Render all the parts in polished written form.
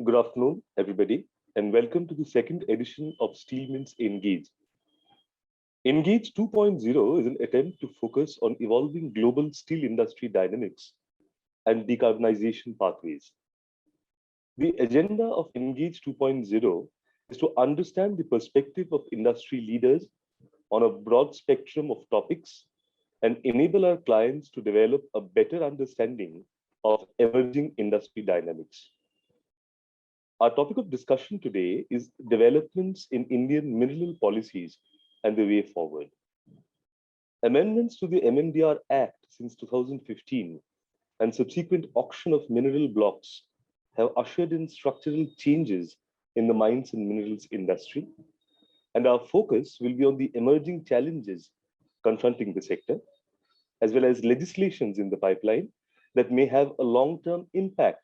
Good afternoon, everybody, and welcome to the second edition of Steelman's Engage. Engage 2.0 is an attempt to focus on evolving global steel industry dynamics and decarbonization pathways. The agenda of Engage 2.0 is to understand the perspective of industry leaders on a broad spectrum of topics and enable our clients to develop a better understanding of emerging industry dynamics. Our topic of discussion today is developments in Indian mineral policies and the way forward. Amendments to the MMDR Act since 2015 and subsequent auction of mineral blocks have ushered in structural changes in the mines and minerals industry. And our focus will be on the emerging challenges confronting the sector, as well as legislations in the pipeline that may have a long-term impact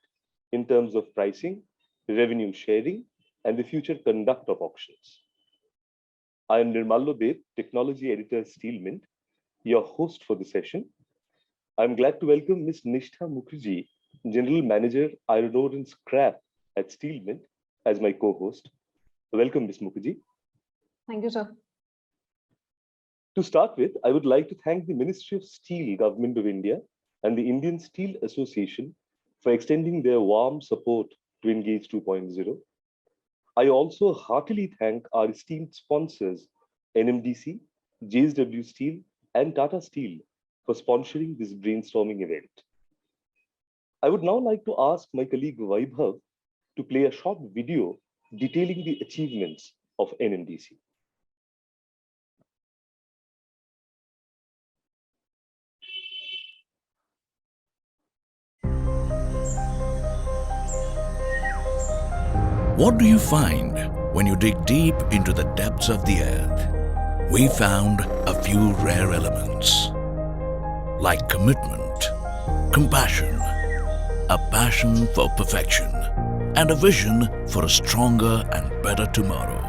in terms of pricing, revenue sharing, and the future conduct of auctions. I am Nirmallo Deb, Technology Editor, Steelmint, your host for the session. I'm glad to welcome Ms. Nishtha Mukherjee, General Manager, Iron Ore and Scrap at Steelmint, as my co-host. Welcome, Ms. Mukherjee. Thank you, sir. To start with, I would like to thank the Ministry of Steel, Government of India, and the Indian Steel Association for extending their warm support to Engage 2.0. I also heartily thank our esteemed sponsors, NMDC, JSW Steel, and Tata Steel for sponsoring this brainstorming event. I would now like to ask my colleague Vaibhav to play a short video detailing the achievements of NMDC. What do you find when you dig deep into the depths of the earth? We found a few rare elements, like commitment, compassion, a passion for perfection, and a vision for a stronger and better tomorrow.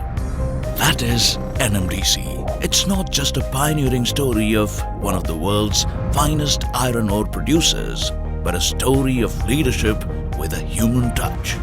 That is NMDC. It's not just a pioneering story of one of the world's finest iron ore producers, but a story of leadership with a human touch.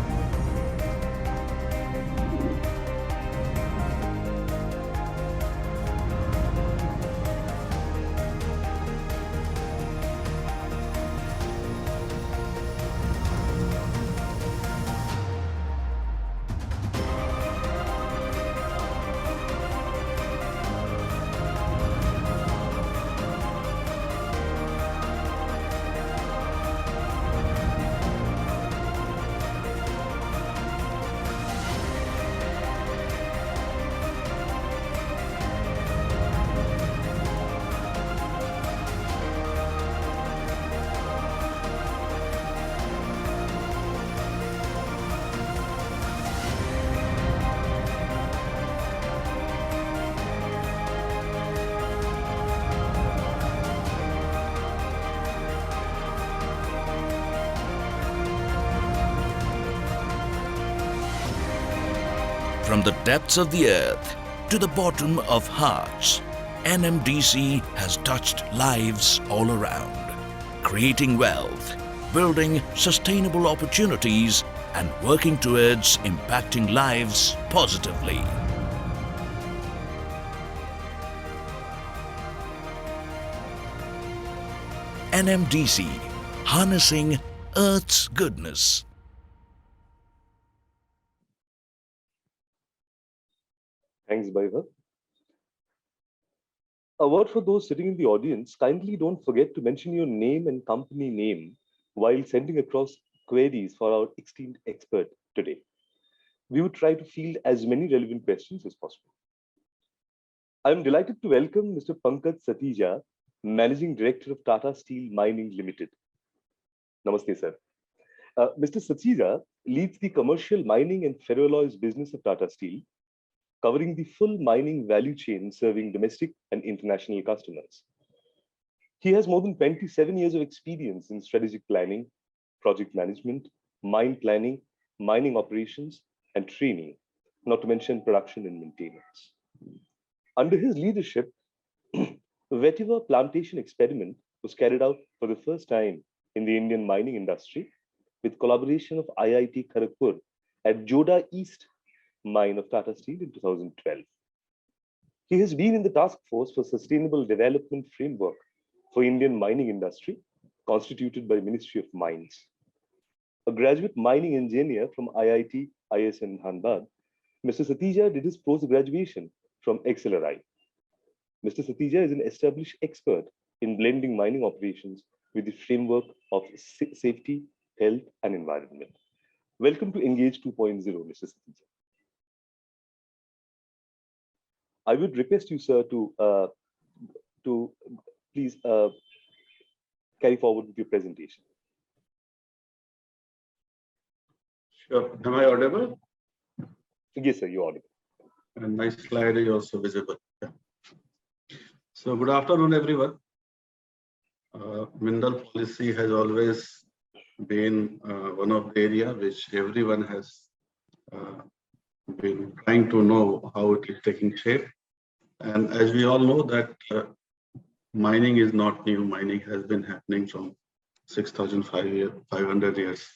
From the depths of the earth to the bottom of hearts, NMDC has touched lives all around, creating wealth, building sustainable opportunities, and working towards impacting lives positively. NMDC, harnessing Earth's goodness. Thanks, Vaibhav. A word for those sitting in the audience, kindly don't forget to mention your name and company name while sending across queries for our esteemed expert today. We would try to field as many relevant questions as possible. I'm delighted to welcome Mr. Pankaj Satija, Managing Director of Tata Steel Mining Limited. Namaste, sir. Mr. Satija leads the commercial mining and ferroalloys business of Tata Steel, covering the full mining value chain serving domestic and international customers. He has more than 27 years of experience in strategic planning, project management, mine planning, mining operations, and training, not to mention production and maintenance. Under his leadership, vetiver plantation experiment was carried out for the first time in the Indian mining industry with collaboration of IIT Kharagpur at Joda East mine of Tata Steel in 2012. He has been in the task force for Sustainable Development Framework for Indian mining industry, constituted by Ministry of Mines. A graduate mining engineer from IIT ISM Dhanbad, Mr. Satija did his post-graduation from XLRI. Mr. Satija is an established expert in blending mining operations with the framework of safety, health, and environment. Welcome to Engage 2.0, Mr. Satija. I would request you, sir, to please carry forward with your presentation. Sure. Am I audible? Yes, sir, you're audible. And my slide is also visible. Yeah. So good afternoon, everyone. Mineral policy has always been one of the areas which everyone has been trying to know how it is taking shape. And as we all know that mining is not new. Mining has been happening from 6,500 years.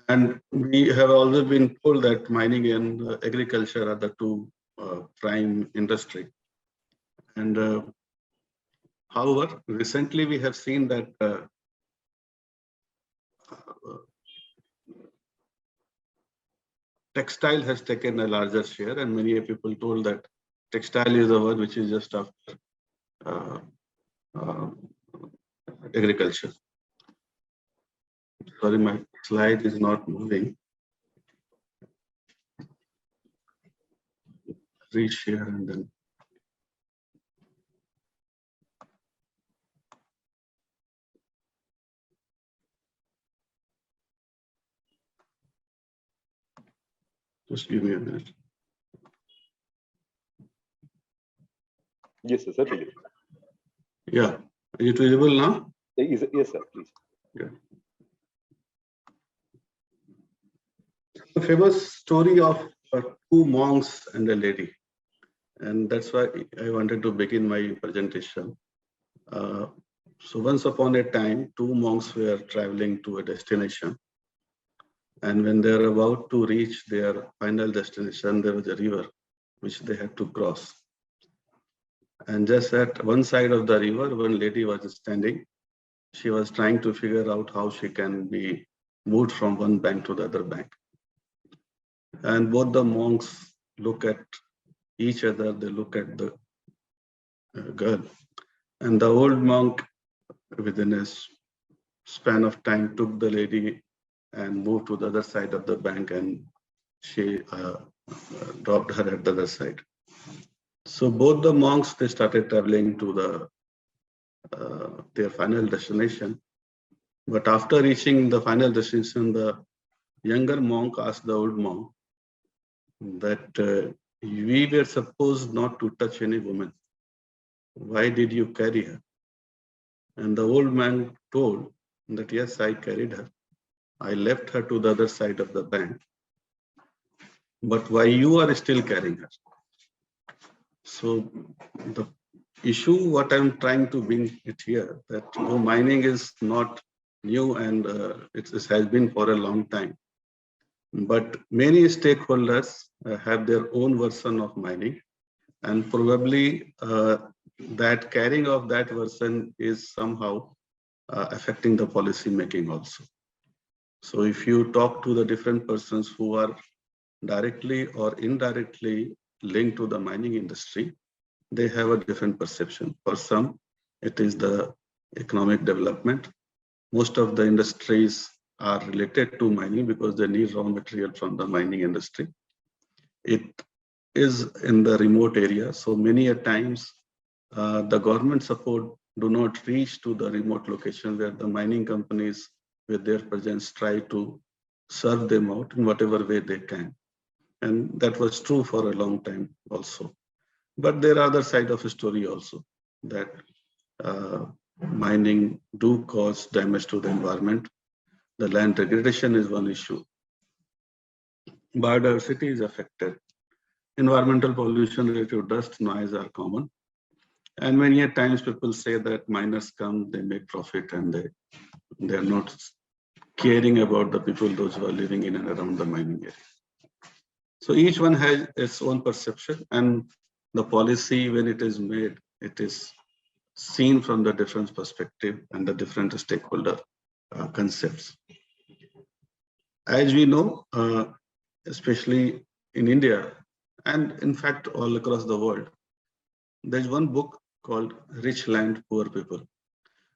And we have always been told that mining and agriculture are the two prime industry. And however, recently we have seen that textile has taken a larger share, and many people told that textile is the one which is just after agriculture. Sorry, my slide is not moving. Reshare and then. Just give me a minute. Yes, sir, certainly. Yeah, is it visible now? Yes, sir, please. Yeah. A famous story of two monks and a lady, and that's why I wanted to begin my presentation. So once upon a time, two monks were traveling to a destination, and when they are about to reach their final destination, there was a river which they had to cross. And just at one side of the river, one lady was standing. She was trying to figure out how she can be moved from one bank to the other bank. And both the monks look at each other, they look at the girl. And the old monk, within a span of time, took the lady and moved to the other side of the bank, and she dropped her at the other side. So both the monks, they started traveling to their final destination. But after reaching the final destination, the younger monk asked the old monk that we were supposed not to touch any woman. Why did you carry her? And the old man told that, yes, I carried her. I left her to the other side of the bank. But why you are still carrying her? So the issue, what I'm trying to bring it here, that mining is not new, and it has been for a long time. But many stakeholders have their own version of mining, and probably that carrying of that version is somehow affecting the policy making also. So if you talk to the different persons who are directly or indirectly linked to the mining industry, they have a different perception. For some, it is the economic development. Most of the industries are related to mining because they need raw material from the mining industry. It is in the remote area, so many a times the government support do not reach to the remote location where the mining companies with their presence try to serve them out in whatever way they can. And that was true for a long time also. But there are other side of the story also, that mining do cause damage to the environment. The land degradation is one issue. Biodiversity is affected. Environmental pollution related to dust, noise are common. And many a times people say that miners come, they make profit, and they are not caring about the people, those who are living in and around the mining area. So each one has its own perception, and the policy, when it is made, it is seen from the different perspective and the different stakeholder concepts. As we know, especially in India, and in fact all across the world, there's one book called Rich Land, Poor People.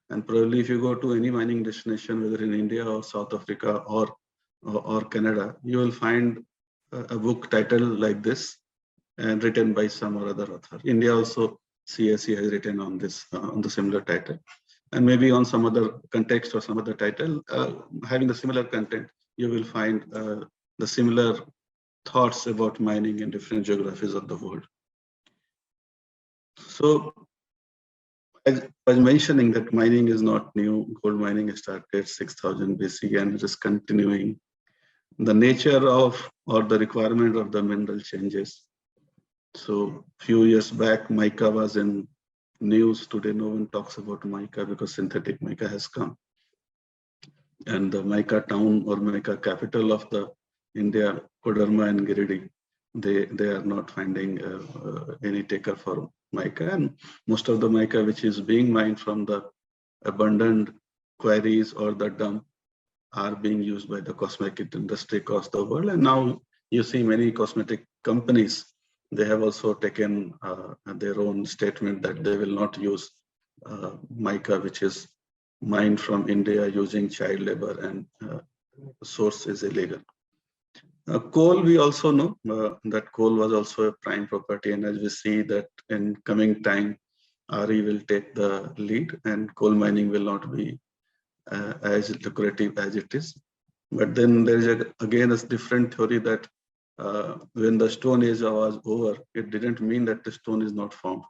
And probably if you go to any mining destination, whether in India or South Africa or Canada, you will find a book titled like this and written by some or other author. India also, CSE has written on this, on the similar title. And maybe on some other context or some other title, having the similar content, you will find the similar thoughts about mining in different geographies of the world. So, as I was mentioning that mining is not new. Gold mining started 6000 BC and it is continuing. The nature of or the requirement of the mineral changes. So few years back, mica was in news. Today, no one talks about mica because synthetic mica has come. And the mica town or mica capital of the India, Koderma and Giridih, they are not finding any taker for mica, and most of the mica which is being mined from the abundant quarries or the dump are being used by the cosmetic industry across the world. And now you see many cosmetic companies, they have also taken their own statement that they will not use mica which is mined from India using child labor and source is illegal. Coal, we also know that coal was also a prime property, and as we see that in coming time, RE will take the lead and coal mining will not be as lucrative as it is. But then there is again a different theory that when the Stone Age was over, it didn't mean that the stone is not found.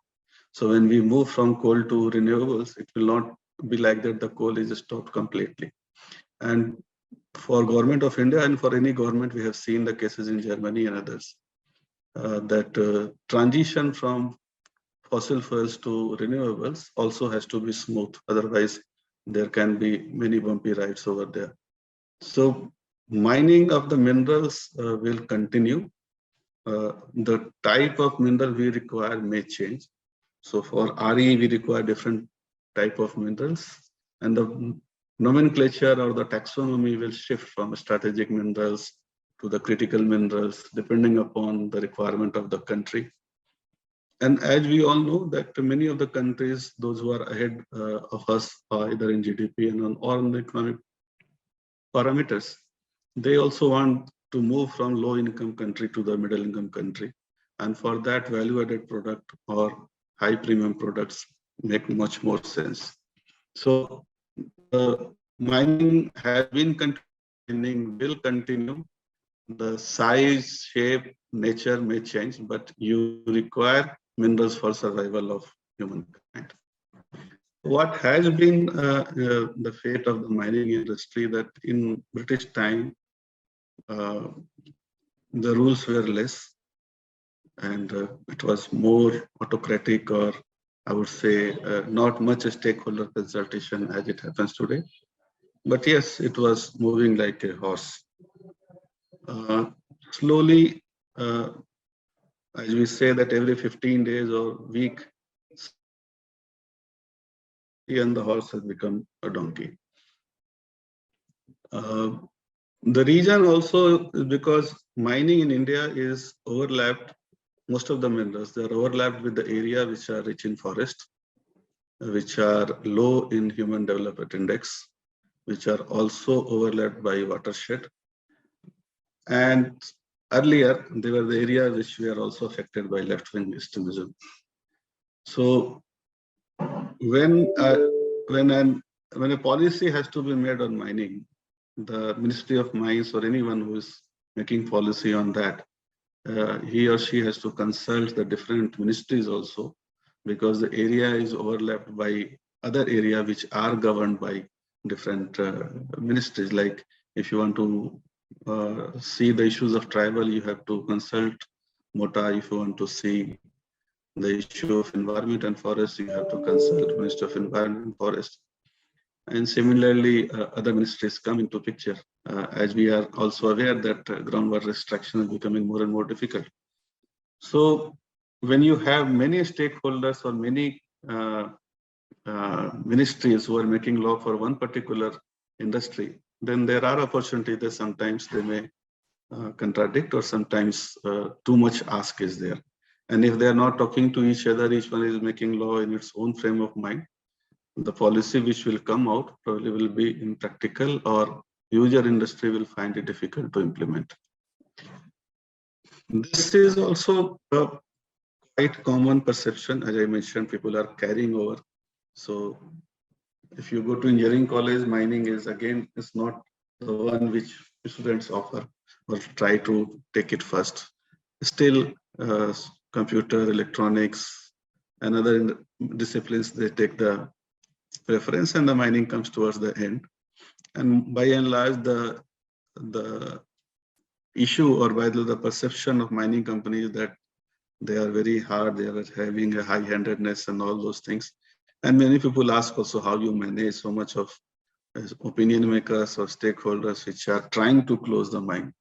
So when we move from coal to renewables, it will not be like that the coal is stopped completely. And for government of India and for any government, we have seen the cases in Germany and others, that transition from fossil fuels to renewables also has to be smooth. Otherwise, there can be many bumpy rides over there. So mining of the minerals will continue. The type of mineral we require may change. So for RE, we require different type of minerals, and the nomenclature or the taxonomy will shift from strategic minerals to the critical minerals, depending upon the requirement of the country. And as we all know that many of the countries, those who are ahead of us, either in GDP and or on the economic parameters, they also want to move from low income country to the middle income country. And for that, value added product or high premium products make much more sense. So mining has been continuing, will continue. The size, shape, nature may change, but you require minerals for survival of humankind. What has been the fate of the mining industry, that in British time, the rules were less and it was more autocratic, or I would say not much stakeholder consultation as it happens today. But yes, it was moving like a horse. Slowly, as we say that every 15 days or week, and the horse has become a donkey. The reason also is because mining in India is overlapped. Most of the minerals, they are overlapped with the area which are rich in forest, which are low in human development index, which are also overlapped by watershed. And earlier, they were the areas which were also affected by left-wing extremism. So when a policy has to be made on mining, the Ministry of Mines or anyone who is making policy on that, he or she has to consult the different ministries also, because the area is overlapped by other area which are governed by different ministries. Like if you want to see the issues of tribal, you have to consult MOTA. If you want to see the issue of environment and forest, you have to consult Ministry of Environment and Forest. And similarly, other ministries come into picture, as we are also aware that groundwater extraction is becoming more and more difficult. So when you have many stakeholders or many ministries who are making law for one particular industry, then there are opportunities that sometimes they may contradict, or sometimes too much ask is there. And if they are not talking to each other, each one is making law in its own frame of mind, the policy which will come out probably will be impractical, or user industry will find it difficult to implement. This is also a quite common perception. As I mentioned, people are carrying over. So if you go to engineering college, mining is not the one which students offer or try to take it first. Still, computer, electronics, and other disciplines, they take the preference, and the mining comes towards the end. And by and large, the issue, or by the perception of mining companies, that they are very hard, they are having a high-handedness and all those things. And many people ask also how you manage so much of opinion makers or stakeholders which are trying to close the mine.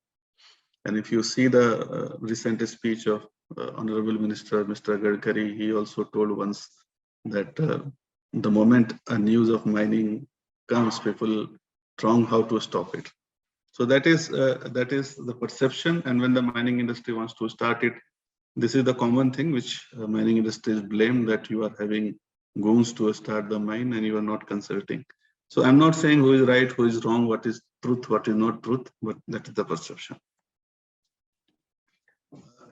And if you see the recent speech of Honorable Minister, Mr. Gadkari, he also told once that the moment a news of mining comes, people try how to stop it. So that is the perception. And when the mining industry wants to start it, this is the common thing which mining industry is blamed, that you are having goons to start the mine and you are not consulting. So I'm not saying who is right, who is wrong, what is truth, what is not truth, but that is the perception.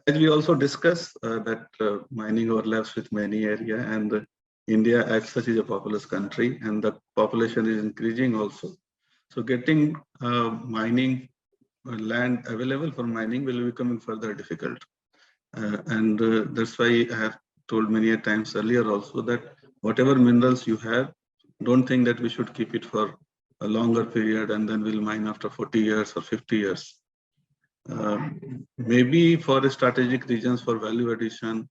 As we also discussed that mining overlaps with many areas, and India as such is a populous country, and the population is increasing also. So getting mining land available for mining will be becoming further difficult. And that's why I have told many a times earlier also that whatever minerals you have, don't think that we should keep it for a longer period and then we'll mine after 40 years or 50 years. Maybe for strategic reasons, for value addition,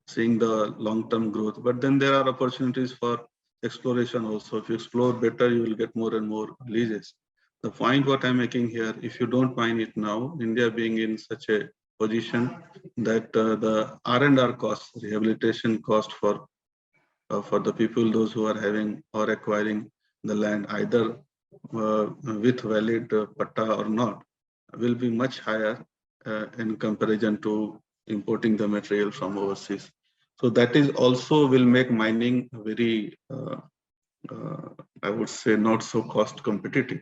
seeing the long-term growth, but then there are opportunities for exploration also. If you explore better, you will get more and more leases. The point what I'm making here, if you don't mine it now, India being in such a position that the R&R cost, rehabilitation cost for the people, those who are having or acquiring the land, either with valid patta or not, will be much higher in comparison to importing the material from overseas. So that is also will make mining very, I would say, not so cost competitive.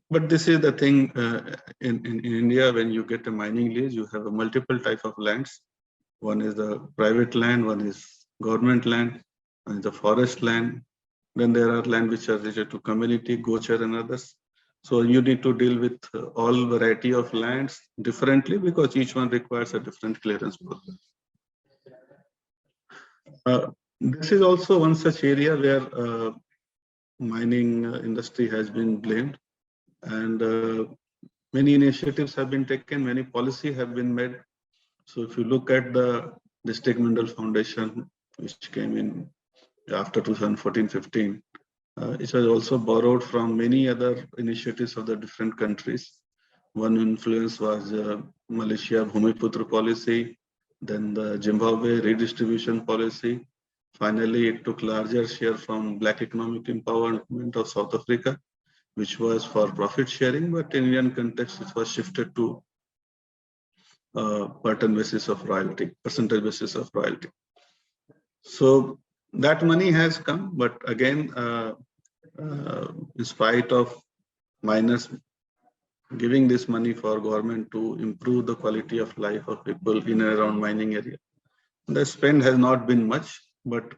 But this is the thing in India, when you get a mining lease, you have a multiple type of lands. One is the private land, one is government land, one is the forest land. Then there are land which are related to community, gochar and others. So you need to deal with all variety of lands differently because each one requires a different clearance process. This is also one such area where mining industry has been blamed, and many initiatives have been taken, many policy have been made. So if you look at the District Mineral Foundation, which came in after 2014-15, it was also borrowed from many other initiatives of the different countries. One influence was Malaysia Bhumiputra policy, then the Zimbabwe redistribution policy. Finally, it took larger share from Black Economic Empowerment of South Africa, which was for profit sharing, but in Indian context, it was shifted to percentage basis of royalty. So that money has come, but again, in spite of miners giving this money for government to improve the quality of life of people in and around mining area, the spend has not been much, but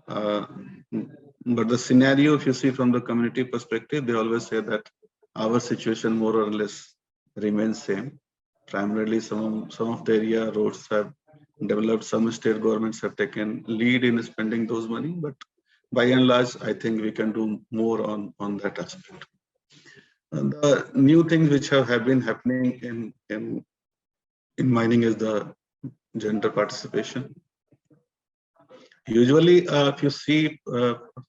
the scenario, if you see from the community perspective, they always say that our situation more or less remains same. Primarily, some of the area roads have developed, some state governments have taken lead in spending those money, but by and large, I think we can do more on that aspect. And the new things which have been happening in mining is the gender participation. Usually, if you see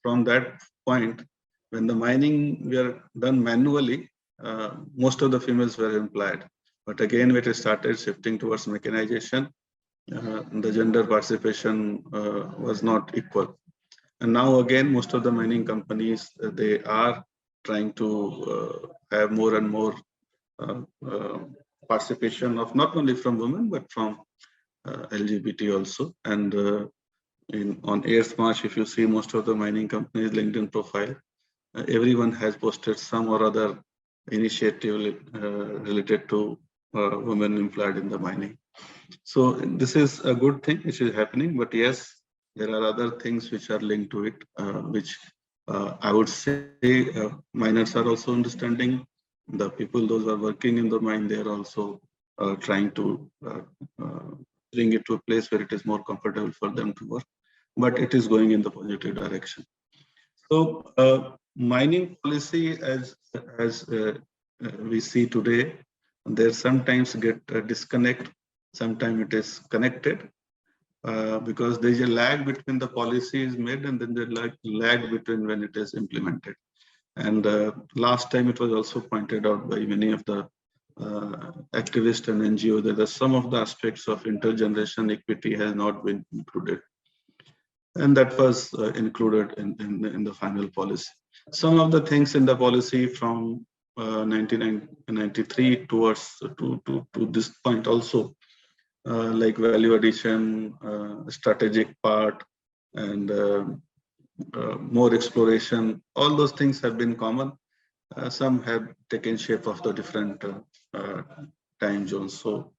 from that point, When the mining were done manually, most of the females were employed. But again, when it started shifting towards mechanization, the gender participation was not equal. And now again, most of the mining companies, they are trying to have more and more participation of not only from women, but from LGBT also. And on 8th March, if you see most of the mining companies' LinkedIn profile, everyone has posted some or other initiative related to women employed in the mining. So this is a good thing which is happening, but yes, there are other things which are linked to it, which I would say miners are also understanding. The people, those who are working in the mine, they are also trying to bring it to a place where it is more comfortable for them to work, but it is going in the positive direction. So mining policy, as we see today, there sometimes get a disconnect. Sometimes it is connected because there is a lag between the policy is made and then the lag between when it is implemented. And last time it was also pointed out by many of the activists and NGOs that some of the aspects of intergeneration equity has not been included. And that was included in the final policy. Some of the things in the policy from 1993 towards to this point also, like value addition, strategic part, and more exploration, all those things have been common. Some have taken shape of the different time zones. So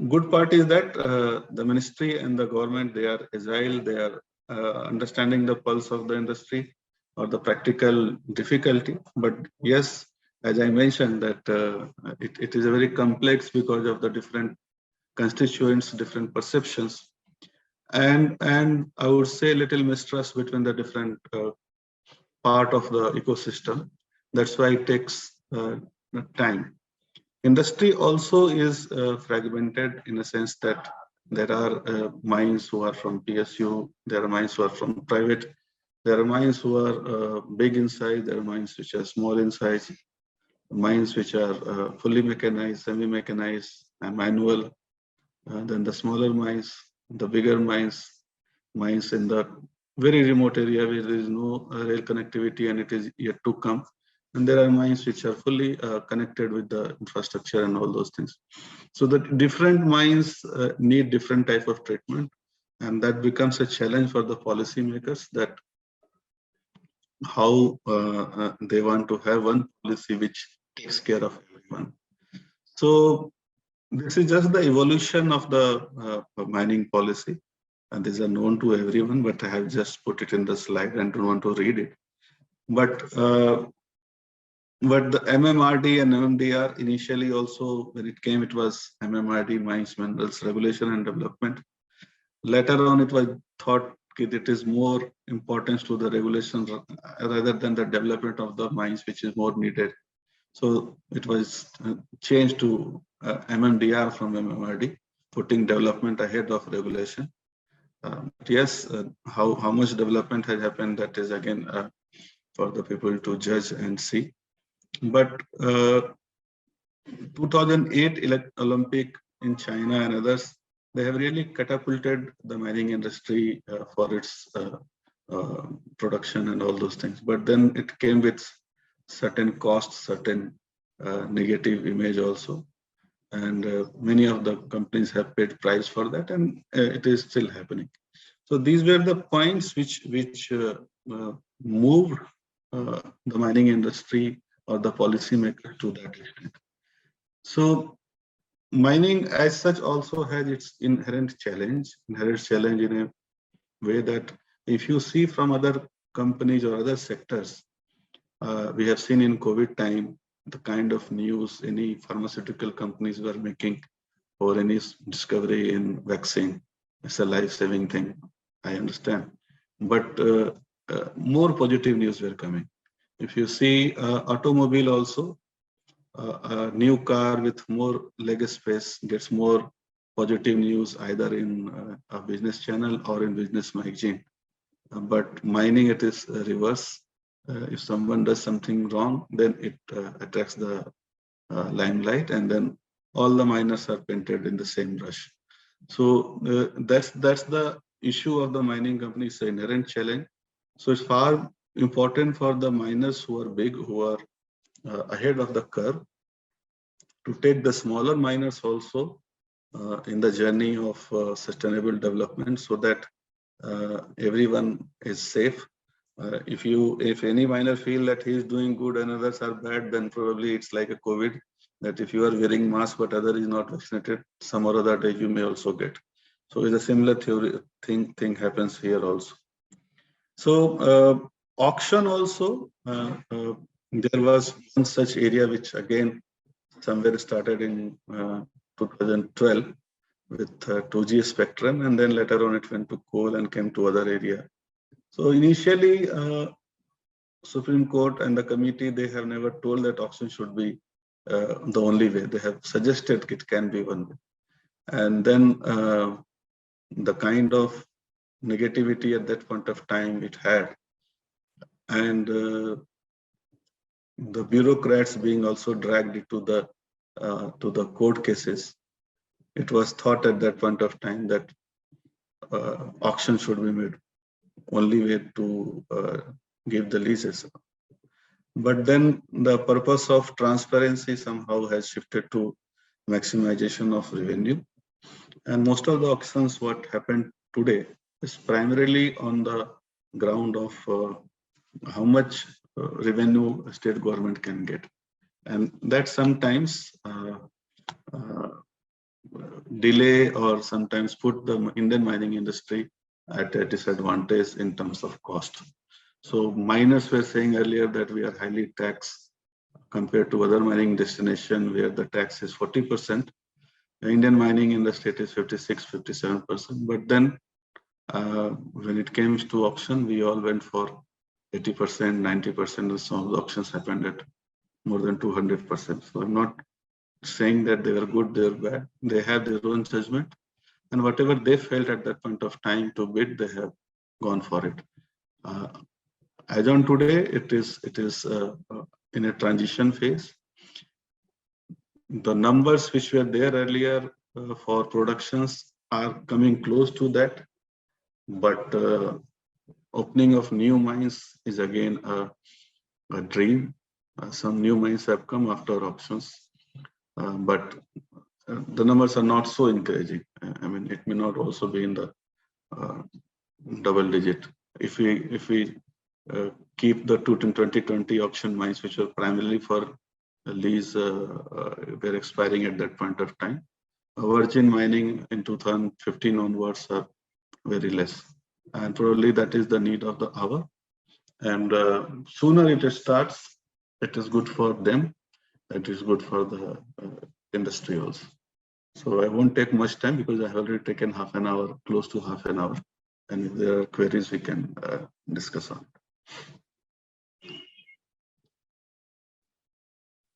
good part is that the ministry and the government, they are agile, they are understanding the pulse of the industry or the practical difficulty. But yes, as I mentioned, that it is a very complex because of the different constituents, different perceptions, and I would say little mistrust between the different part of the ecosystem. That's why it takes time. Industry also is fragmented in a sense that there are mines who are from PSU, there are mines who are from private, there are mines who are big in size, there are mines which are small in size, mines which are fully mechanized, semi-mechanized, and manual, then the smaller mines, the bigger mines, mines in the very remote area where there is no rail connectivity and it is yet to come. And there are mines which are fully connected with the infrastructure and all those things. So the different mines need different type of treatment, and that becomes a challenge for the policymakers, that how they want to have one policy which takes care of everyone. So this is just the evolution of the mining policy, and these are known to everyone, but I have just put it in the slide and don't want to read it. But the MMRD and MMDR initially also, when it came, it was MMRD, Mines, Minerals Regulation and Development. Later on, it was thought that it is more importance to the regulation rather than the development of the mines, which is more needed. So it was changed to MMDR from MMRD, putting development ahead of regulation. Yes, how much development has happened, that is again for the people to judge and see. But 2008 Olympic in China and others, they have really catapulted the mining industry for its production and all those things. But then it came with certain costs, certain negative image also. And many of the companies have paid price for that, and it is still happening. So these were the points which moved the mining industry or the policymaker to that extent. So mining as such also has its inherent challenge in a way that if you see from other companies or other sectors, we have seen in COVID time, the kind of news any pharmaceutical companies were making or any discovery in vaccine. It's a life-saving thing, I understand. But more positive news were coming. If you see automobile also, a new car with more leg space gets more positive news either in a business channel or in business magazine. But mining, it is reverse. if someone does something wrong, then it attracts the limelight, and then all the miners are painted in the same brush. So that's the issue of the mining company. It's an inherent challenge. So it's far important for the miners who are big, who are ahead of the curve, to take the smaller miners also in the journey of sustainable development, so that everyone is safe. If any miner feel that he is doing good and others are bad, then probably it's like a COVID, that if you are wearing mask but other is not vaccinated, some or other day you may also get. So it's a similar thing happens here also. So auction also, there was one such area which again somewhere started in 2012 with 2G spectrum, and then later on it went to coal and came to other area. So initially, Supreme Court and the committee, they have never told that auction should be the only way. They have suggested it can be one way. And then the kind of negativity at that point of time it had, and the bureaucrats being also dragged into the to the court cases, it was thought at that point of time that auction should be made only way to give the leases. But then the purpose of transparency somehow has shifted to maximization of revenue. And most of the auctions, what happened today, is primarily on the ground of how much revenue a state government can get. And that sometimes delay or sometimes put the Indian mining industry at a disadvantage in terms of cost. So miners were saying earlier that we are highly taxed compared to other mining destination where the tax is 40%. The Indian mining in the state is 56, 57%. But then when it came to auction, we all went for 80%, 90%, and some of the auctions happened at more than 200%. So I'm not saying that they were good, they were bad. They had their own judgment, and whatever they felt at that point of time to bid, they have gone for it. As on today, it is in a transition phase. The numbers which were there earlier for productions are coming close to that, but opening of new mines is again a dream. Some new mines have come after auctions, but the numbers are not so encouraging. I mean, it may not also be in the double digit. If we keep the 2020 auction mines, which were primarily for lease, were expiring at that point of time. Virgin mining in 2015 onwards are very less, and probably that is the need of the hour. And sooner it starts, it is good for them. It is good for the industry also. So I won't take much time because I have already taken half an hour, close to half an hour. And if there are queries, we can discuss on.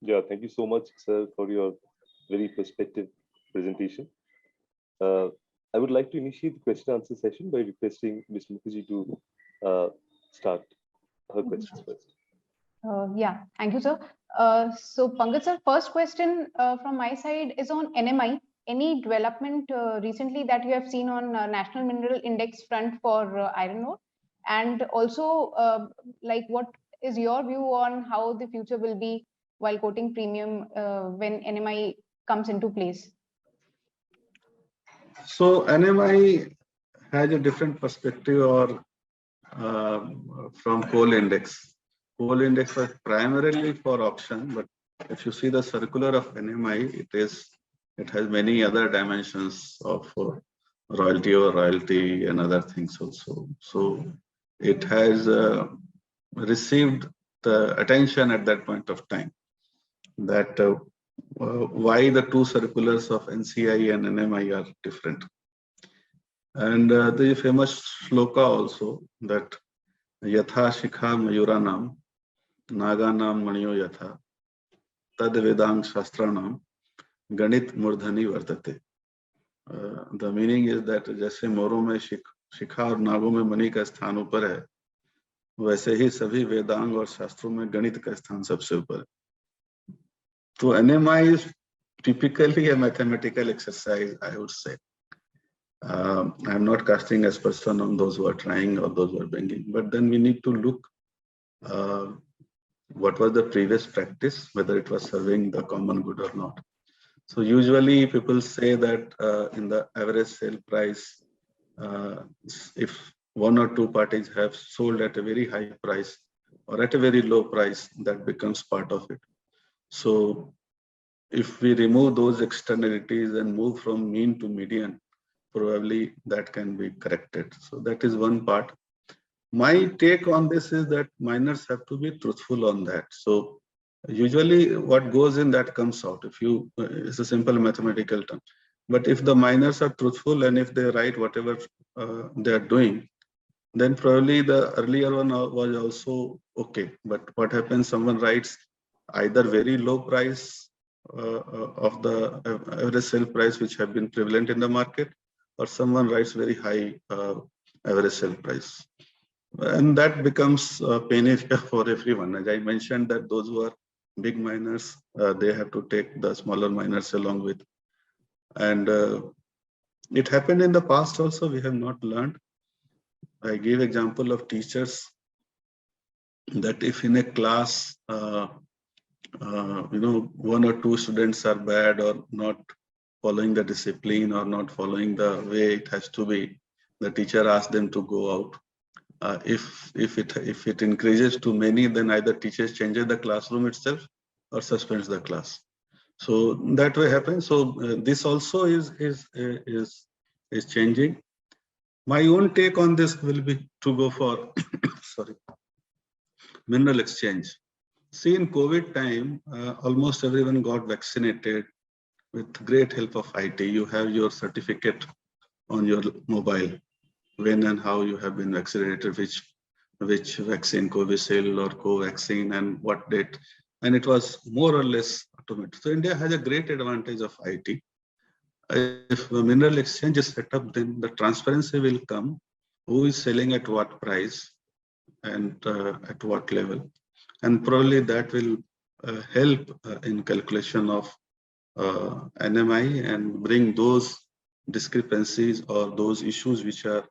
Yeah, thank you so much, sir, for your very perspective presentation. I would like to initiate the question answer session by requesting Ms. Mukherjee to start her questions first. Yeah, thank you, sir. So Pankaj sir, first question from my side is on NMI. Any development recently that you have seen on National Mineral Index front for iron ore? And also, like, what is your view on how the future will be while quoting premium when NMI comes into place? So NMI has a different perspective or from coal index. Coal index was primarily for auction, but if you see the circular of NMI, it has many other dimensions of royalty or royalty and other things also. So it has received the attention at that point of time that why the two circulars of NCI and NMI are different. And the famous shloka also that Yatha Shikha Mayuranam Naganam Maniyo Yatha Tad Vedang Shastranam Ganit Murdhani Vartate. The meaning is that जैसे मोरों में शिखा और नागों में मणि का स्थान ऊपर है, वैसे ही सभी वेदांग और शास्त्रों में गणित का स्थान सबसे ऊपर है. तो NMI is typically a mathematical exercise, I would say. I'm not casting aspersion on those who are trying or those who are bringing, but then we need to look what was the previous practice, whether it was serving the common good or not. So usually people say that in the average sale price, if one or two parties have sold at a very high price or at a very low price, that becomes part of it. So if we remove those externalities and move from mean to median, probably that can be corrected. So that is one part. My take on this is that miners have to be truthful on that. So usually what goes in, that comes out. If you, it's a simple mathematical term. But if the miners are truthful and if they write whatever they are doing, then probably the earlier one was also okay. But what happens, someone writes either very low price of the average sale price which have been prevalent in the market, or someone writes very high average sale price. And that becomes a pain area for everyone. As I mentioned, that those who are big miners, they have to take the smaller miners along with. And it happened in the past also, we have not learned. I give example of teachers that if in a class, one or two students are bad or not following the discipline or not following the way it has to be, the teacher asks them to go out. If it increases too many, then either teachers changes the classroom itself or suspends the class. So that way happens. So this also is changing. My own take on this will be to go for sorry, mineral exchange. See, in COVID time, almost everyone got vaccinated with great help of IT. You have your certificate on your mobile, when and how you have been vaccinated, which vaccine, Covishield or Covaxin, and what date, and it was more or less automated. So India has a great advantage of IT. If the mineral exchange is set up, then the transparency will come. Who is selling at what price and at what level, and probably that will help in calculation of NMI and bring those discrepancies or those issues which are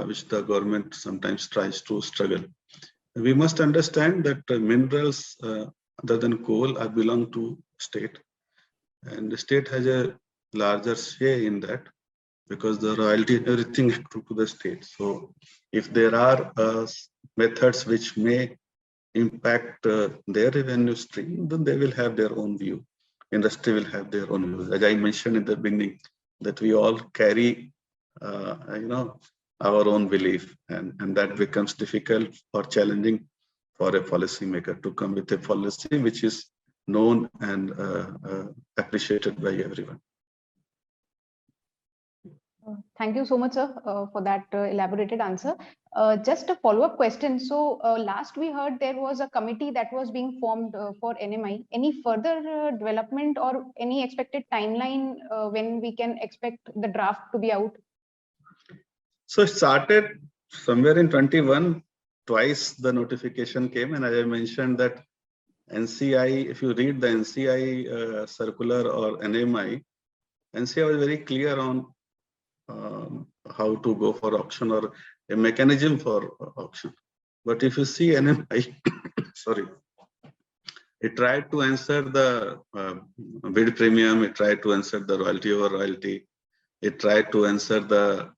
which the government sometimes tries to struggle. We must understand that minerals other than coal belong to state, and the state has a larger share in that because the royalty, everything to the state. So if there are methods which may impact their revenue stream, then they will have their own view. Industry will have their own views. As I mentioned in the beginning, that we all carry, our own belief, and that becomes difficult or challenging for a policymaker to come with a policy which is known and appreciated by everyone. Thank you so much, sir, for that elaborated answer. Just a follow-up question. So last we heard there was a committee that was being formed for NMI. Any further development or any expected timeline when we can expect the draft to be out? So it started somewhere in 21. Twice the notification came, and as I mentioned that NCI, if you read the NCI circular or NMI, NCI was very clear on how to go for auction or a mechanism for auction. But if you see NMI, sorry, it tried to answer the bid premium, it tried to answer the royalty over royalty, it tried to answer the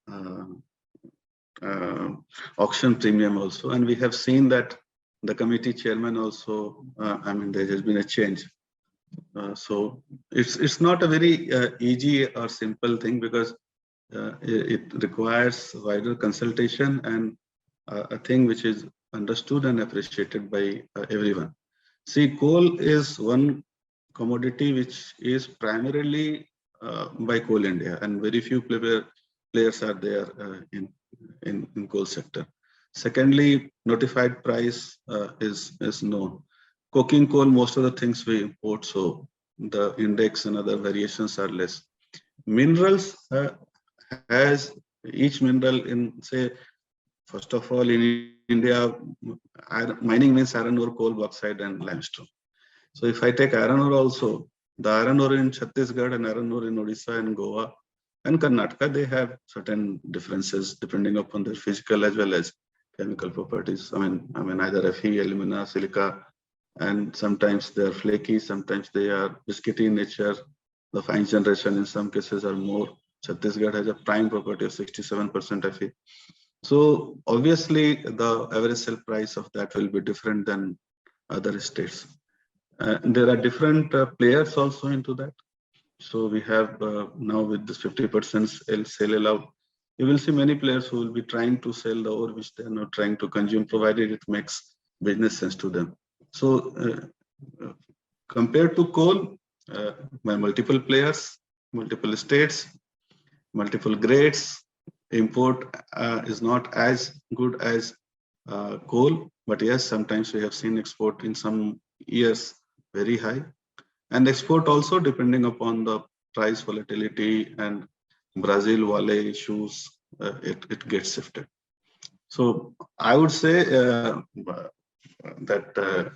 auction premium also. And we have seen that the committee chairman also, there has been a change. So it's not a very easy or simple thing, because it requires wider consultation and a thing which is understood and appreciated by everyone. See, coal is one commodity which is primarily by Coal India, and very few players are there in coal sector. Secondly, notified price is known. Coking coal, most of the things we import, so the index and other variations are less. Minerals has each mineral in, say, first of all, in India, mining means iron ore, coal, bauxite, and limestone. So if I take iron ore also, the iron ore in Chhattisgarh and iron ore in Odisha and Goa and Karnataka, they have certain differences depending upon their physical as well as chemical properties. I mean either Fe, alumina, silica, and sometimes they are flaky, sometimes they are biscuity in nature. The fine generation in some cases are more. Chhattisgarh has a prime property of 67% Fe. So obviously the average sale price of that will be different than other states. There are different players also into that. So we have now with this 50% sale allowed, you will see many players who will be trying to sell the ore which they are not trying to consume, provided it makes business sense to them. So compared to coal, by multiple players, multiple states, multiple grades, import is not as good as coal, but yes, sometimes we have seen export in some years very high, and export also depending upon the price volatility and Brazil Vale issues, it gets shifted. So I would say that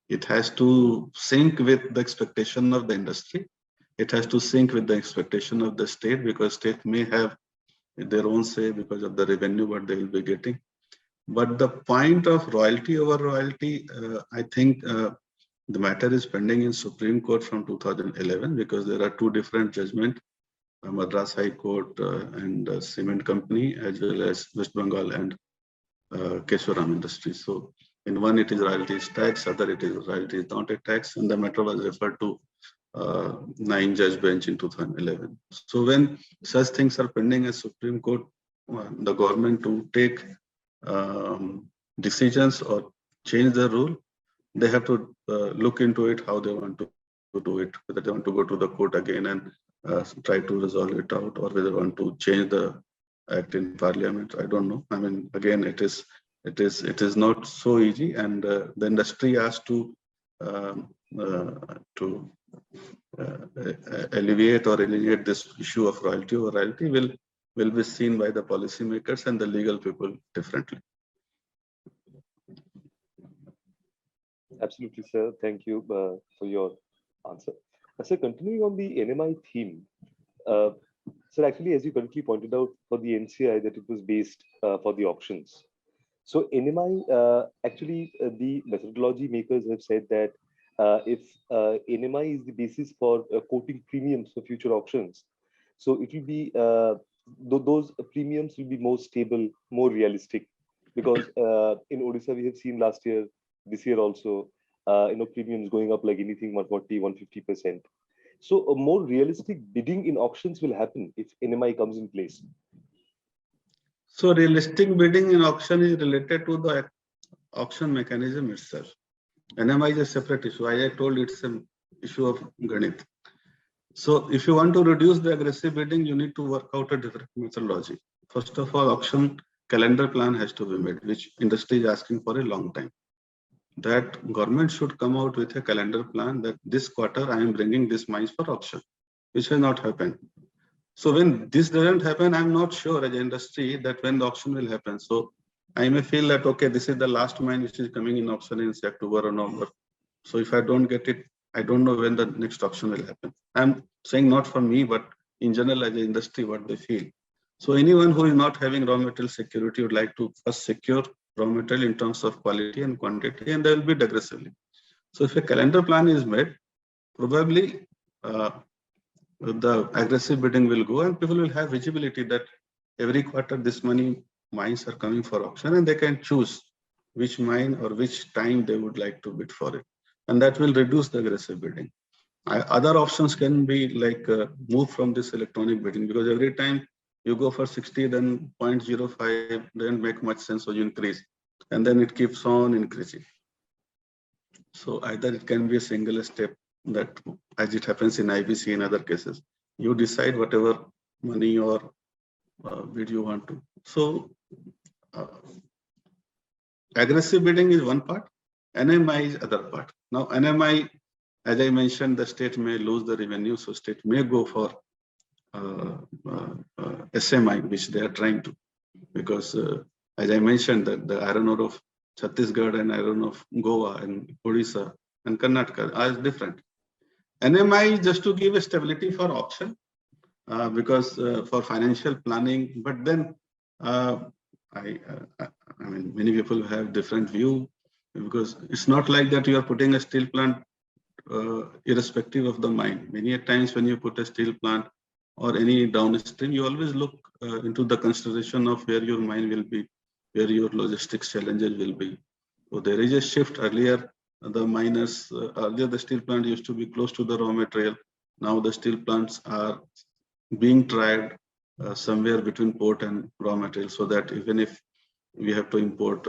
it has to sync with the expectation of the industry. It has to sync with the expectation of the state, because state may have their own say because of the revenue what they will be getting. But the point of royalty over royalty, I think the matter is pending in Supreme Court from 2011, because there are two different judgments, Madras High Court and Cement Company, as well as West Bengal and Keswaram Industries. So in one it is royalties tax, other it is royalties not a tax, and the matter was referred to 9-judge bench in 2011. So when such things are pending as Supreme Court, the government to take decisions or change the rule, they have to look into it, how they want to do it, whether they want to go to the court again and try to resolve it out, or whether they want to change the act in parliament. I don't know. I mean, again, it is not so easy, and the industry has to alleviate or eliminate this issue of royalty or royalty will be seen by the policymakers and the legal people differently. Absolutely, sir. Thank you for your answer. Sir, continuing on the NMI theme, sir, actually, as you correctly pointed out for the NCI, that it was based for the auctions. So NMI, actually, the methodology makers have said that if NMI is the basis for quoting premiums for future auctions, so it will be, those premiums will be more stable, more realistic, because in Odisha, we have seen last year, this year also, premiums going up like anything 140, 150%. So a more realistic bidding in auctions will happen if NMI comes in place. So realistic bidding in auction is related to the auction mechanism itself. NMI is a separate issue. As I told, it's an issue of Ganit. So if you want to reduce the aggressive bidding, you need to work out a different methodology. First of all, auction calendar plan has to be made, which industry is asking for a long time. That government should come out with a calendar plan that this quarter I am bringing this mines for auction, which has not happened. So when this doesn't happen, I'm not sure as an industry that when the auction will happen. So I may feel that, okay, this is the last mine which is coming in auction in October or November. So if I don't get it, I don't know when the next auction will happen. I'm saying not for me, but in general as an industry, what they feel. So anyone who is not having raw material security would like to first secure raw material in terms of quality and quantity, and they will bid aggressively. So if a calendar plan is made, probably the aggressive bidding will go, and people will have visibility that every quarter this many mines are coming for auction, and they can choose which mine or which time they would like to bid for it. And that will reduce the aggressive bidding. Other options can be like move from this electronic bidding, because every time you go for 60, then 0.05 doesn't make much sense, so you increase, and then it keeps on increasing. So either it can be a single step, that as it happens in IBC in other cases, you decide whatever money or bid you want to. So aggressive bidding is one part, NMI is other part. Now NMI, as I mentioned, the state may lose the revenue, so state may go for SMI, which they are trying to, because as I mentioned, that the iron ore of Chhattisgarh and iron ore of Goa and Odisha and Karnataka are different. NMI is just to give a stability for auction, because for financial planning. But then I mean, many people have different view, because it's not like that you are putting a steel plant irrespective of the mine. Many a times when you put a steel plant or any downstream, you always look into the consideration of where your mine will be, where your logistics challenges will be. So there is a shift. Earlier, the miners, earlier the steel plant used to be close to the raw material. Now the steel plants are being tried somewhere between port and raw material, so that even if we have to import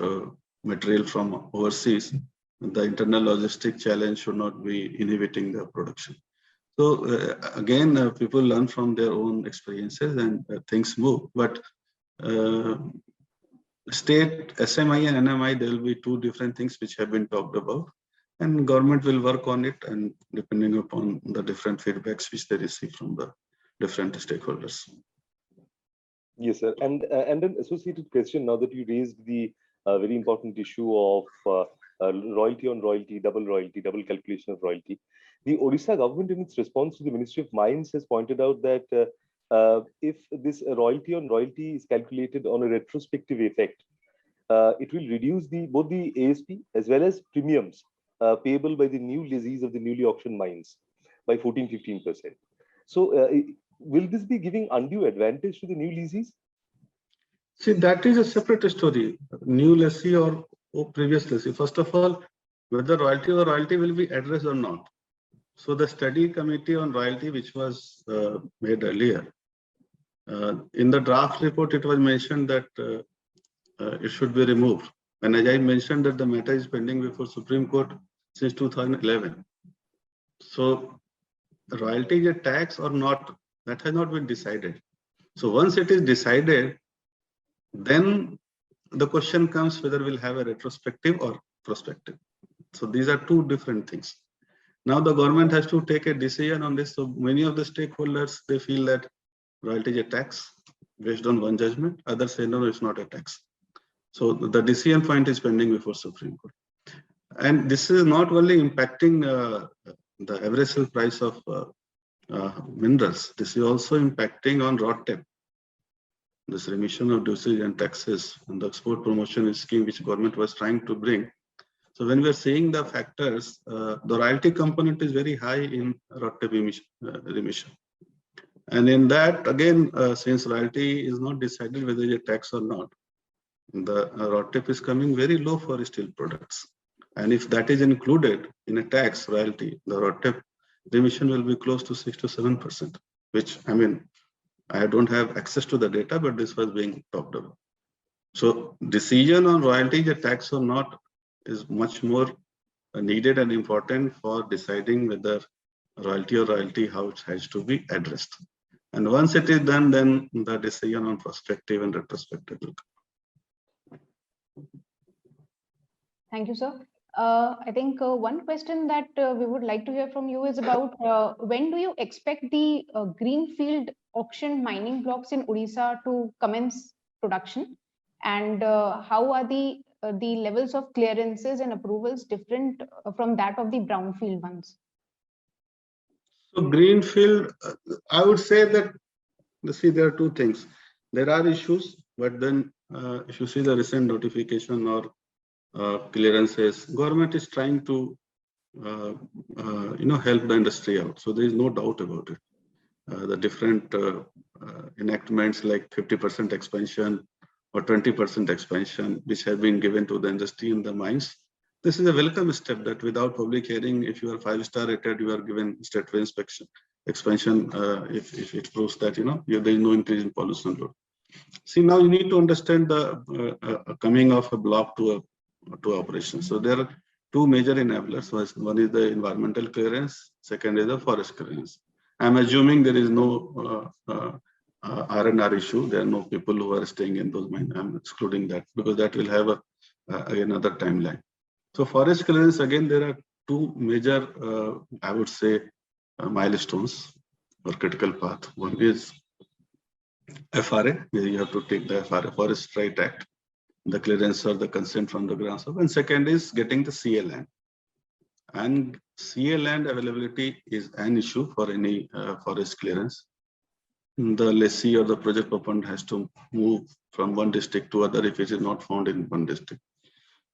material from overseas, the internal logistic challenge should not be inhibiting the production. So again, people learn from their own experiences and things move. But state SMI and NMI, there will be two different things which have been talked about, and government will work on it, and depending upon the different feedbacks which they receive from the different stakeholders. Yes, sir. And an associated question, now that you raised the very important issue of royalty on royalty, double calculation of royalty. The Odisha government, in its response to the Ministry of Mines, has pointed out that if this royalty on royalty is calculated on a retrospective effect, it will reduce both the ASP as well as premiums payable by the new lessees of the newly auctioned mines by 14-15%. So will this be giving undue advantage to the new lessees? See, that is a separate story. New lessee or previous lessee. First of all, whether royalty will be addressed or not. So the study committee on royalty, which was made earlier, in the draft report, it was mentioned that it should be removed. And as I mentioned, that the matter is pending before Supreme Court since 2011. So royalty is a tax or not, that has not been decided. So once it is decided, then the question comes whether we'll have a retrospective or prospective. So these are two different things. Now the government has to take a decision on this. So many of the stakeholders, they feel that royalty is a tax based on one judgment. Others say, no, it's not a tax. So the decision point is pending before Supreme Court. And this is not only impacting the average sale price of minerals. This is also impacting on RoDTEP. This remission of duties and taxes and the export promotion scheme which government was trying to bring. So when we are seeing the factors, the royalty component is very high in RoDTEP remission. And in that, again, since royalty is not decided whether it's a tax or not, the RoDTEP is coming very low for steel products. And if that is included in a tax royalty, the RoDTEP remission will be close to 6 to 7%, which, I mean, I don't have access to the data, but this was being talked about. So decision on royalty, a tax or not, is much more needed and important for deciding whether royalty, how it has to be addressed. And once it is done, then the decision on prospective and retrospective will come. Thank you, sir. I think one question that we would like to hear from you is about when do you expect the greenfield auction mining blocks in Odisha to commence production, and how are the levels of clearances and approvals different from that of the brownfield ones? So greenfield, I would say that, see, there are two things. There are issues, but then if you see the recent notification or clearances, government is trying to help the industry out. So there is no doubt about it. The different enactments like 50% expansion or 20% expansion, which have been given to the industry in the mines. This is a welcome step that without public hearing, if you are 5-star rated, you are given state-way inspection expansion if it proves that there is no increase in pollution load. See, now you need to understand the coming of a block to operation. So there are two major enablers. One is the environmental clearance, second is the forest clearance. I'm assuming there is no R&R issue. There are no people who are staying in those mines. I'm excluding that because that will have another timeline. So forest clearance, again, there are two major, I would say, milestones or critical path. One is FRA, where you have to take the FRA, Forest Right Act. the clearance or the consent from the Gram Sabha. And second is getting the CA land. And CA land availability is an issue for any forest clearance. The lessee or the project proponent has to move from one district to other if it is not found in one district.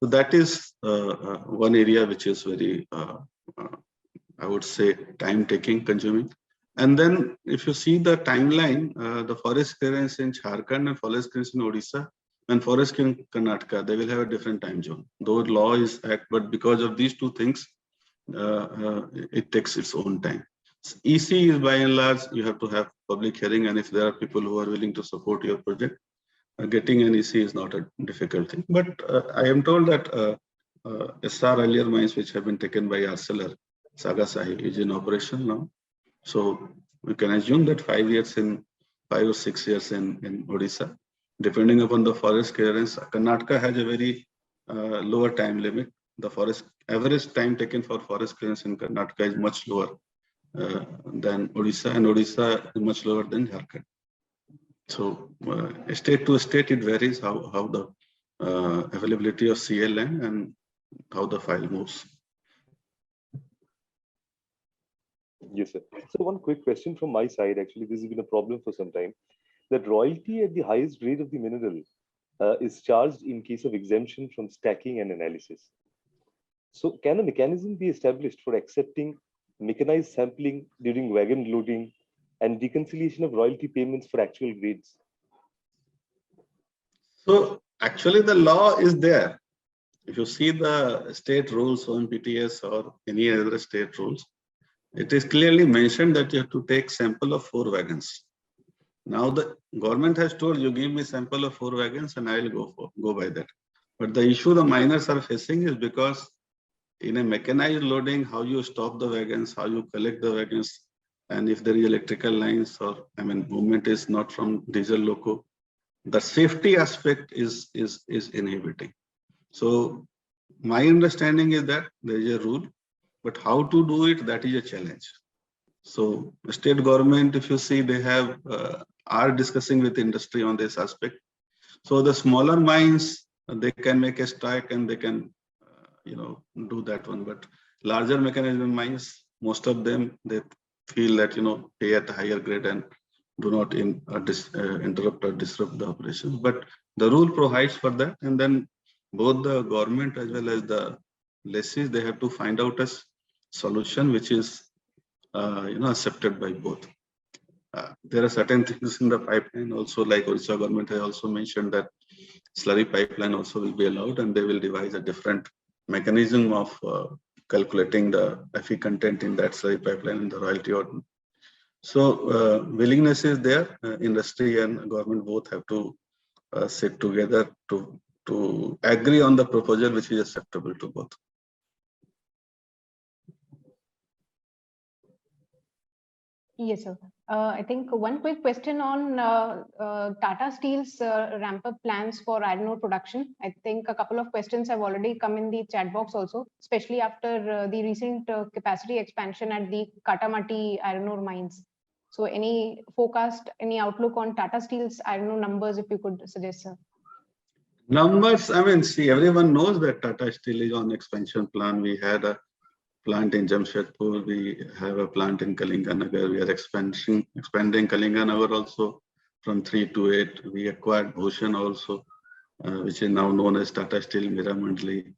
So that is one area which is very, I would say, time-taking, consuming. And then if you see the timeline, the forest clearance in Jharkhand and forest clearance in Odisha and forest in Karnataka, they will have a different time zone. Though law is act, but because of these two things, it takes its own time. EC is by and large, you have to have public hearing, and if there are people who are willing to support your project, getting an EC is not a difficult thing. But I am told that SR earlier mines which have been taken by Arcelor, Saga Sahi, is in operation now. So we can assume that 5 or 6 years in Odisha, depending upon the forest clearance. Karnataka has a very lower time limit. The forest average time taken for forest clearance in Karnataka is much lower than Odisha, and Odisha is much lower than Jharkhand. So state to state, it varies how the availability of CA land and how the file moves. Yes, sir. So one quick question from my side, actually, this has been a problem for some time, that royalty at the highest grade of the mineral is charged in case of exemption from stacking and analysis. So can a mechanism be established for accepting mechanized sampling during wagon loading and reconciliation of royalty payments for actual grades? So actually the law is there. If you see the state rules on PTS or any other state rules, it is clearly mentioned that you have to take sample of 4 wagons. Now the government has told you, give me sample of 4 wagons and I will go by that. But the issue the miners are facing is because in a mechanized loading, how you stop the wagons, how you collect the wagons, and if there is electrical lines or movement is not from diesel loco, the safety aspect is inhibiting. So my understanding is that there is a rule, but how to do it, that is a challenge. So the state government, if you see, they have are discussing with industry on this aspect. So the smaller mines, they can make a strike and they can do that one. But larger mechanism mines, most of them, they feel that pay at a higher grade and do not interrupt or disrupt the operations. But the rule provides for that, and then both the government as well as the lessees, they have to find out a solution which is accepted by both. There are certain things in the pipeline also, like Odisha government has also mentioned that slurry pipeline also will be allowed, and they will devise a different mechanism of calculating the Fe content in that slurry pipeline and the royalty ordinance. So willingness is there. Industry and government both have to sit together to agree on the proposal which is acceptable to both. Yes, sir. I think one quick question on Tata Steel's ramp-up plans for iron ore production. I think a couple of questions have already come in the chat box also, especially after the recent capacity expansion at the Katamati iron ore mines. So any forecast, any outlook on Tata Steel's iron ore numbers, if you could suggest, sir? Numbers, see, everyone knows that Tata Steel is on expansion plan. We had a plant in Jamshedpur, we have a plant in Kalinganagar. We are expanding Kalinganagar also from 3 to 8. We acquired Bhushan also, which is now known as Tata Steel Meramandali.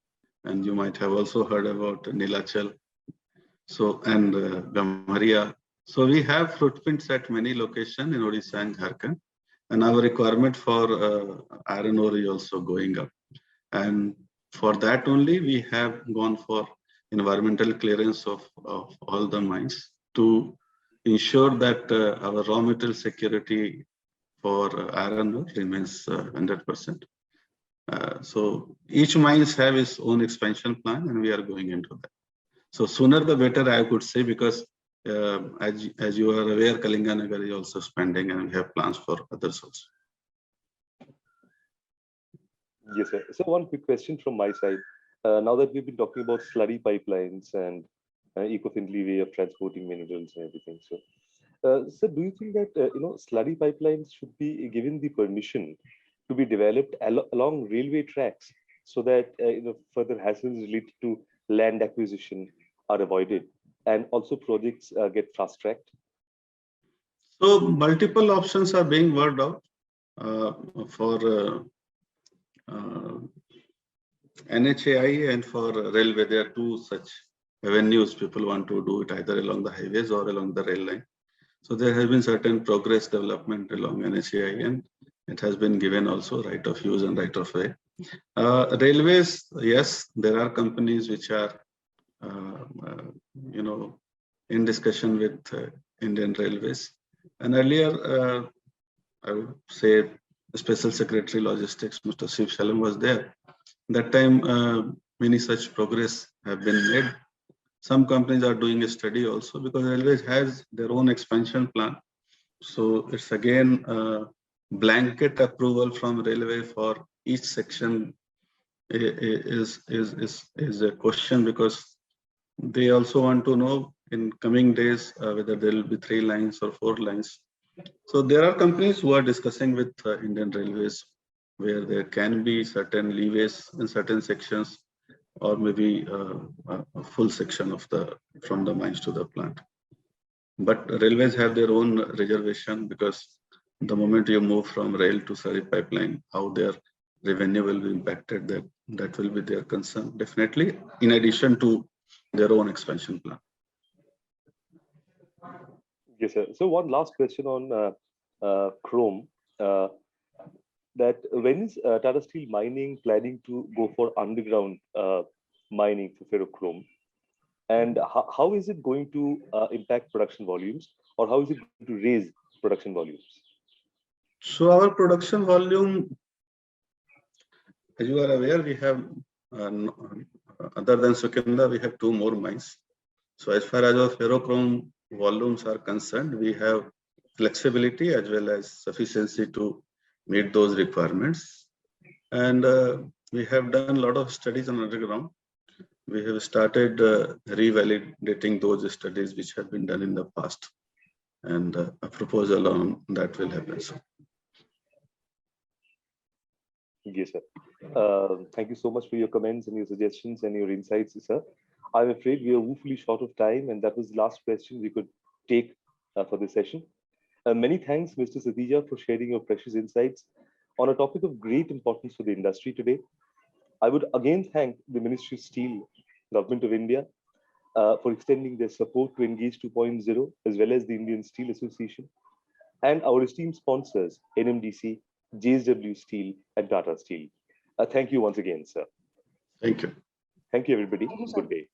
And you might have also heard about Nilachal. So, and Gamharia. So we have footprints at many locations in Odisha and Jharkhand. And our requirement for iron ore is also going up. And for that only, we have gone for environmental clearance of all the mines to ensure that our raw material security for iron ore remains 100%. So each mines have its own expansion plan, and we are going into that. So sooner the better, I could say, because as you are aware, Kalinganagar is also expanding, and we have plans for others also. Yes, sir. So one quick question from my side. Now that we've been talking about slurry pipelines and eco-friendly way of transporting minerals and everything, so do you think that slurry pipelines should be given the permission to be developed along railway tracks so that further hassles related to land acquisition are avoided, and also projects get fast-tracked? So multiple options are being worked out for NHAI and for railway. There are two such avenues. People want to do it either along the highways or along the rail line. So there has been certain progress development along NHAI, and it has been given also right of use and right of way. Railways, yes, there are companies which are, in discussion with Indian Railways. And earlier, I would say the Special Secretary Logistics, Mr. Shiv Shalom, was there. That time, many such progress have been made. Some companies are doing a study also because Railways has their own expansion plan. So it's again blanket approval from Railway for each section is a question, because they also want to know in coming days whether there will be 3 lines or 4 lines. So there are companies who are discussing with Indian Railways where there can be certain leeways in certain sections, or maybe a full section of from the mines to the plant. But railways have their own reservation, because the moment you move from rail to slurry pipeline, how their revenue will be impacted, that will be their concern, definitely, in addition to their own expansion plan. Yes, sir. So one last question on chrome. That when is Tata Steel Mining planning to go for underground mining for ferrochrome? And how is it going to impact production volumes, or how is it going to raise production volumes? So our production volume, as you are aware, we have, other than Sukinda, we have 2 more mines. So as far as our ferrochrome volumes are concerned, we have flexibility as well as sufficiency to meet those requirements. And we have done a lot of studies on underground. We have started revalidating those studies which have been done in the past, and a proposal on that will happen soon. Yes, sir. Thank you so much for your comments and your suggestions and your insights, sir. I'm afraid we are woefully short of time, and that was the last question we could take for this session. Many thanks, Mr. Satija, for sharing your precious insights on a topic of great importance for the industry today. I would again thank the Ministry of Steel, Government of India, for extending their support to Engage 2.0, as well as the Indian Steel Association, and our esteemed sponsors, NMDC, JSW Steel, and Tata Steel. Thank you once again, sir. Thank you. Thank you, everybody. Thank you, sir. Good day.